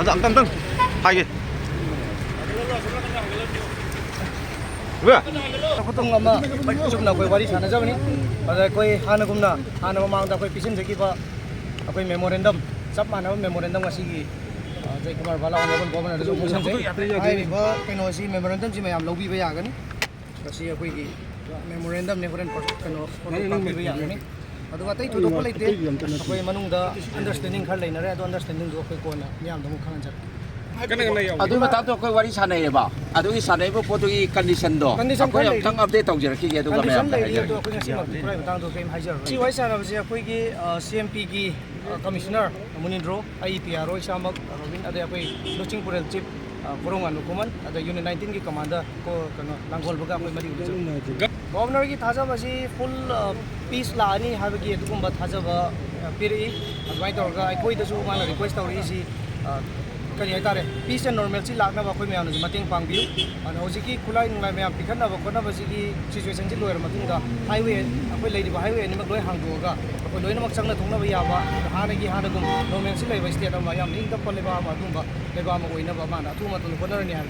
ꯑꯝꯇꯪ ꯍꯥꯏꯒꯦ 왜? ꯈꯨꯇꯨꯡ ꯑꯃ ꯆꯨꯝꯅ ꯑꯩꯈꯣꯏ ꯋꯥꯔꯤ ꯁꯥꯟꯅꯖꯕꯅꯤ ꯑꯗ ꯑꯩꯈꯣꯏ ꯍꯥꯟꯅꯒꯨꯝꯅ ꯍꯥꯟꯅ ꯃꯃꯥꯡꯗ ꯑꯩꯈꯣꯏ ꯄꯤꯁꯤꯟꯖꯈꯤꯕ ꯑꯩꯈꯣꯏ ꯃꯦꯃꯣꯔꯦꯟꯗꯝ ꯆꯞ ꯃꯥꯟꯅꯕ ꯃꯦꯃꯣꯔꯦꯟꯗꯝ ꯉꯁꯤꯒꯤ ꯖयꯀꯨꯃꯥꯔ ꯕꯥꯂꯥ ꯑꯣꯅꯔꯦꯕꯜ ꯒꯣꯚꯔꯅꯔꯗꯁꯨ ꯄꯤꯁꯤꯟꯖꯩ ꯍꯥꯏꯔꯤꯕ ꯀꯩꯅꯣꯁꯤ ꯃꯦꯃꯣꯔꯦꯟꯗꯝꯁꯤ ꯃꯌꯥꯝ ꯂꯧꯕꯤꯕ ꯌꯥꯒꯅꯤ ꯃꯁꯤ ꯑꯩꯈꯣꯏꯒꯤ ꯃꯦꯃꯣꯔꯦꯟꯗꯝꯅꯤ ꯍꯣꯔꯦꯟ ꯀꯩꯅꯣ ꯄꯥꯛꯄꯤꯕ ꯌꯥꯒꯅꯤ ꯑꯗꯨꯒ ꯑꯇꯩ ꯊꯣꯏꯗꯣꯛꯄ ꯂꯩꯇꯦ ꯑꯩꯈꯣꯏ ꯃꯅꯨꯡꯗ ꯑꯟꯗꯔꯁꯇꯦꯟꯗꯤꯡ ꯈꯔ ꯂꯩꯅꯔꯦ ꯑꯗꯣ ꯑꯟꯗꯔꯁꯇꯦꯟꯗꯤꯡꯗꯣ ꯑꯩꯈꯣꯏ ꯀꯣꯟꯅ ꯃꯤꯌꯥꯝꯗ ꯑꯃꯨꯛ ꯈꯪꯍꯟꯖꯔꯛꯀꯦ ꯑꯗꯨꯒꯤ ꯃꯇꯥꯡꯗ ꯑꯩꯈꯣꯏ ꯋꯥꯔꯤ ꯁꯥꯟꯅꯩꯌꯦꯕ ꯑꯗꯨꯒꯤ ꯁꯥꯟꯅꯔꯤꯕ ꯄꯣꯠꯇꯨꯒꯤ ꯀꯟꯗꯤꯁꯟꯗꯣ ꯑꯩꯈꯣꯏ ꯑꯃꯨꯛꯇꯪ ꯑꯞꯗꯦꯠ ꯇꯧꯖꯔꯛꯈꯤꯒꯦ ꯑꯗꯨꯒ ꯃꯌꯥꯝꯗ ꯍꯥꯏꯖꯔꯛꯀꯦ ꯑꯩꯈꯣꯏ ꯉꯁꯤꯃꯛ ꯈꯔꯒꯤ ꯃꯇꯥꯡꯗꯣ ꯀꯔꯤꯝ ꯍꯥꯏꯖꯔꯣꯏ ꯁꯤ ꯋꯥꯔꯤ ꯁꯥꯟꯅꯕꯁꯦ ꯑꯩꯈꯣꯏꯒꯤ CMPꯒꯤ ꯀꯃꯤꯁꯅꯔ ꯃꯨꯅꯤꯟꯗ꯭ꯔꯣ ꯑꯩ PRO ꯏꯁꯥꯃꯛ ꯔꯣꯕꯤꯟ ꯑꯗꯩ ꯑꯩꯈꯣꯏ ꯂꯨꯆꯤꯡꯄꯨꯔꯦꯜ ꯆꯤꯞ ꯀꯣꯔꯣꯡꯉꯥꯟꯕ ꯈꯨꯃꯟ ꯑꯗꯩ ꯌꯨꯅꯤꯠ 19ꯒꯤ ꯀꯃꯥꯟꯗꯔ ꯀꯩꯅꯣ ꯂꯥꯡꯒꯣꯜꯕꯒ ꯑꯩꯈꯣꯏ ꯃꯔꯤ ꯎꯖꯩ ꯒꯣꯚꯔꯅꯔꯒꯤ ꯊꯥꯖꯕꯁꯤ ꯐꯨꯜ ꯄꯤꯁ ꯂꯥꯛꯑꯅꯤ ꯍꯥꯏꯕꯒꯤ ꯑꯗꯨꯒꯨꯝꯕ ꯊꯥꯖꯕ ꯄꯤꯔꯛꯏ ꯑꯗꯨꯃꯥꯏꯅ ꯇꯧꯔꯒ ꯑꯩꯈꯣꯏꯗꯁꯨ ꯃꯥꯅ ꯔꯤꯀ꯭ꯋꯦꯁ ꯇꯧꯔꯛꯏꯁꯤ ꯀꯔꯤ ꯍꯥꯏꯇꯥꯔꯦ ꯄꯤꯁ ꯑꯦꯟ ꯅꯣꯔꯃꯦꯜꯁꯤ ꯂꯥꯛꯅꯕ ꯑꯩꯈꯣꯏ ꯃꯌꯥꯝꯅꯁꯨ ꯃꯇꯦꯡ ꯄꯥꯡꯕꯤꯌꯨ ꯑꯗꯣ ꯍꯧꯖꯤꯛꯀꯤ ꯈꯨꯠꯂꯥꯏ ꯅꯨꯡꯂꯥꯏ ꯃꯌꯥꯝ ꯄꯤꯈꯠꯅꯕ ꯈꯣꯠꯅꯕꯁꯤꯒꯤ ꯁꯤꯆꯨꯋꯦꯁꯟꯁꯤ ꯂꯣꯏꯔ ꯃꯇꯨꯡꯗ ꯍꯥꯏꯋꯦ ꯑꯩꯈꯣꯏ ꯂꯩꯔꯤꯕ ꯍꯥꯏꯋꯦ ꯑꯅꯤꯃꯛ ꯂꯣꯏ ꯍꯥꯡꯗꯣꯛꯑꯒ ꯑꯩꯈꯣꯏ ꯂꯣꯏꯅꯃꯛ ꯆꯪꯅ ꯊꯣꯛꯅꯕ ꯌꯥꯕ ꯍꯥꯟꯅꯒꯨꯝ ꯅꯣꯔꯃꯦꯜꯁꯤ ꯂꯩꯕ ꯁ꯭ꯇꯦꯠ ꯑꯃ ꯌꯥꯝꯅ ꯏꯪ ꯇꯞꯄ ꯂꯩꯕꯥꯛ ꯑꯃ ꯑꯗꯨꯒꯨꯝꯕ ꯂꯩꯕꯥꯛ ꯑꯃ ꯑꯣꯏꯅꯕ ꯃꯥꯅ ꯑꯊꯨꯕ ꯃꯇꯝꯗ ꯍꯣꯠꯅꯔꯅꯤ ꯍꯥꯏꯕꯗꯨ